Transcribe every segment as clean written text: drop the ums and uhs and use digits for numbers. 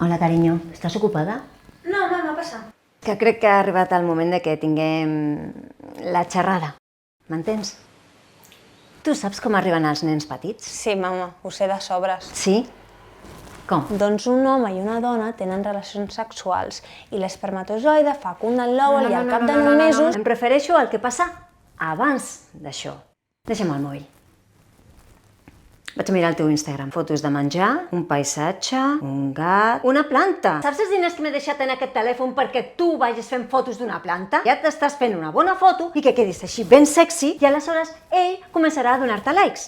Hola, carinyo. Estàs ocupada? No, mama, passa. Que crec que ha arribat el moment de que tinguem la xerrada. M'entens? Tu saps com arriben els nens petits? Sí, mama, ho sé de sobres. Sí? Com? Doncs un home i una dona tenen relacions sexuals i l'espermatozoide fecunda en l'òvul i al cap de 9 mesos... Em prefereixo el que passa abans d'això. Deixa'm el mòbil. Vaig a mirar el teu Instagram. Fotos de menjar, un paisatge, un gat, una planta. Saps els diners que m'he deixat en aquest telèfon perquè tu vagis fent fotos d'una planta? Ja t'estàs fent una bona foto i que quedis així ben sexy i aleshores ell començarà a donar-te likes.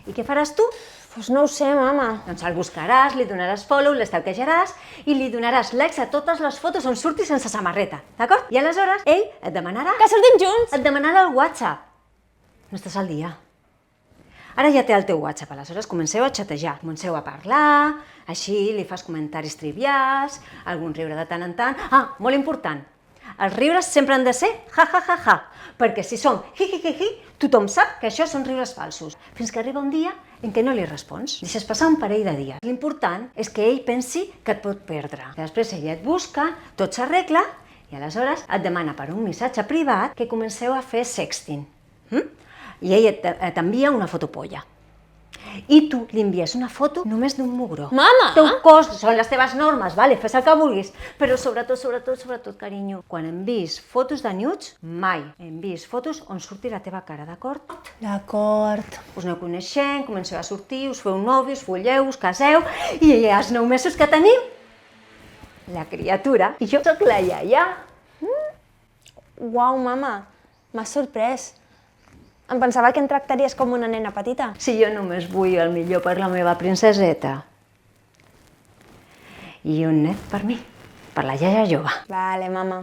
I què faràs tu? Doncs no ho sé, mama. Doncs el buscaràs, li donaràs follow, l'estalquejaràs i li donaràs likes a totes les fotos on surti sense samarreta, d'acord? I aleshores ell et demanarà... Que sortim junts! Et demanarà el WhatsApp. No estàs al dia. Ara ja té el teu WhatsApp, aleshores comenceu a xatejar, comenceu a parlar, així li fas comentaris trivials, algun riure de tant en tant... Ah, molt important, els riures sempre han de ser ja, perquè si som hi, tothom sap que això són riures falsos, fins que arriba un dia en què no li respons. Deixes passar un parell de dies. L'important és que ell pensi que et pot perdre. Després ella et busca, tot s'arregla i aleshores et demana per un missatge privat que comenceu a fer sexting. I ell t'envia una fotopolla. I tu li envies una foto només d'un mugró. Mama! El teu cos són les teves normes, vale? Fes el que vulguis. Però sobretot, carinyo, quan envies fotos de nudes, mai envies fotos on surti la teva cara, d'acord? D'acord. Us aneu coneixent, comenceu a sortir, us feu nòvios, folleu, us caseu, i ja els 9 mesos que tenim, la criatura, i jo sóc la iaia. Uau, mama, m'has sorprès. Em pensava que em tractaries com una nena petita. Si jo només vull el millor per la meva princeseta. I un net per mi, per la iaia jove. Vale, mama.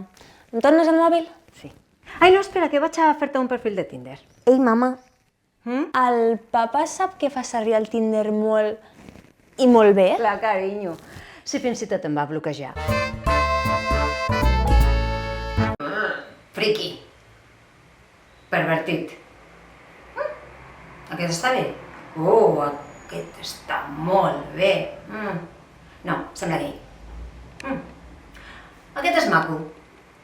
Em tornes el mòbil? Sí. Ai, no, espera, que vaig a fer-te un perfil de Tinder. Ei, mama, el papa sap que fa servir el Tinder molt i molt bé? Clar, carinyo. Si fins i tot em va bloquejar. Friqui. Pervertit. Aquest està bé? Oh, aquest està molt bé. No, sembla gay. Aquest és maco,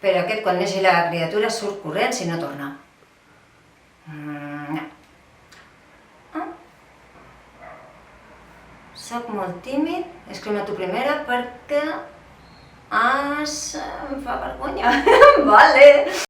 però aquest quan neixi la criatura surt corrent si no torna. No. Soc molt tímid, escriu-me tu primera perquè em fa vergonya. Vale.